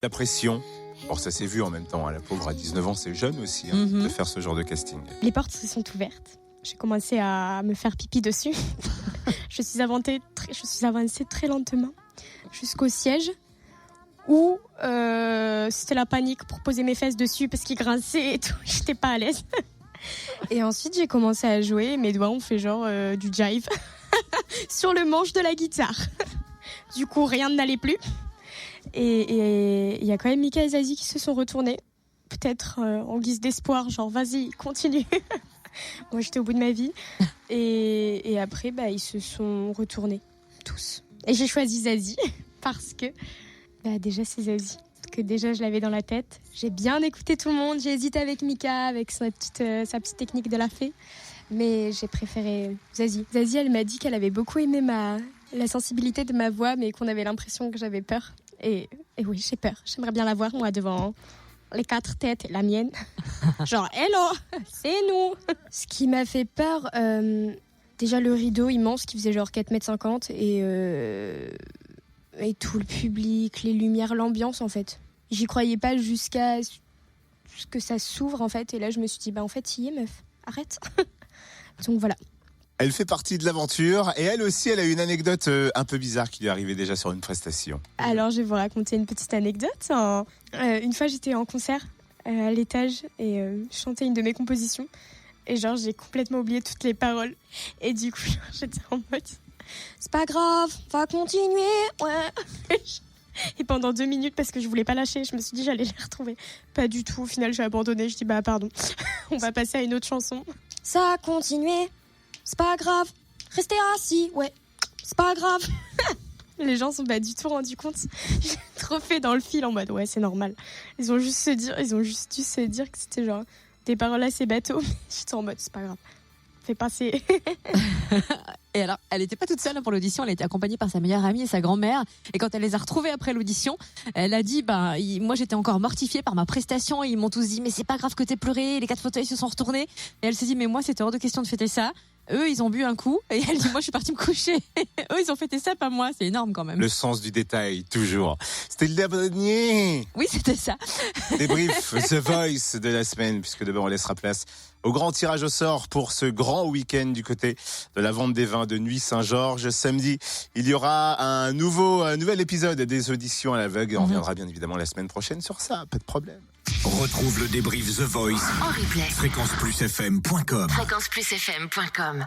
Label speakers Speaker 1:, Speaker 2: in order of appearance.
Speaker 1: La pression, or ça s'est vu en même temps, hein, la pauvre à 19 ans, c'est jeune aussi de faire ce genre de casting.
Speaker 2: Les portes se sont ouvertes. J'ai commencé à me faire pipi dessus. Je suis avancée très lentement jusqu'au siège où c'était la panique pour poser mes fesses dessus parce qu'il grinçait et tout. J'étais pas à l'aise. Et ensuite, j'ai commencé à jouer. Mes doigts ont fait genre du jive sur le manche de la guitare. Du coup, rien n'allait plus. Et il y a quand même Mika et Zazie qui se sont retournés. Peut-être en guise d'espoir, genre vas-y, continue. Moi, j'étais au bout de ma vie. Et après, ils se sont retournés, tous. Et j'ai choisi Zazie parce que déjà, c'est Zazie. Que déjà, je l'avais dans la tête. J'ai bien écouté tout le monde. J'ai hésité avec Mika, avec sa petite technique de la fée. Mais j'ai préféré Zazie. Zazie, elle m'a dit qu'elle avait beaucoup aimé la sensibilité de ma voix, mais qu'on avait l'impression que j'avais peur. Et oui, j'ai peur. J'aimerais bien la voir, moi, devant les 4 têtes et la mienne. Genre, hello, c'est nous. Ce qui m'a fait peur, déjà le rideau immense qui faisait genre 4,50 m et tout le public, les lumières, l'ambiance, en fait. J'y croyais pas jusqu'à ce que ça s'ouvre, en fait. Et là, je me suis dit, en fait, y est, meuf, arrête. Donc voilà.
Speaker 1: Elle fait partie de l'aventure et elle aussi, elle a une anecdote un peu bizarre qui lui est arrivée déjà sur une prestation.
Speaker 2: Alors, je vais vous raconter une petite anecdote. Une fois, j'étais en concert à l'étage et je chantais une de mes compositions. Et genre, j'ai complètement oublié toutes les paroles. Et du coup, j'étais en mode, c'est pas grave, va continuer, ouais. Et pendant 2 minutes, parce que je voulais pas lâcher, je me suis dit j'allais les retrouver. Pas du tout, au final, j'ai abandonné. Je dis pardon, on va passer à une autre chanson. Ça a continué. C'est pas grave, restez assis, ouais, c'est pas grave. Les gens sont pas du tout rendus compte. J'ai trop fait dans le fil en mode, ouais, c'est normal. Ils ont juste dû se dire que c'était genre des paroles assez bateaux. J'étais en mode, c'est pas grave, fais passer.
Speaker 3: Et alors, elle n'était pas toute seule pour l'audition, elle était accompagnée par sa meilleure amie et sa grand-mère. Et quand elle les a retrouvés après l'audition, elle a dit, moi j'étais encore mortifiée par ma prestation. Ils m'ont tous dit, mais c'est pas grave que t'aies pleuré. Les 4 fauteuils se sont retournés. Et elle s'est dit, mais moi c'était hors de question de fêter ça. Eux, ils ont bu un coup. Et elle dit, moi je suis partie me coucher. Eux, ils ont fêté ça, pas moi. C'est énorme quand même.
Speaker 1: Le sens du détail, toujours. C'était le dernier.
Speaker 3: Oui, c'était ça.
Speaker 1: Débrief, The Voice de la semaine, puisque demain on laissera place au grand tirage au sort pour ce grand week-end du côté de la vente des vins de Nuits Saint-Georges. Samedi, il y aura un nouvel épisode des auditions à l'aveugle. On reviendra bien évidemment la semaine prochaine sur ça, pas de problème.
Speaker 4: Retrouve le débrief The Voice
Speaker 5: en replay.
Speaker 4: fréquenceplusfm.com.
Speaker 5: fréquenceplusfm.com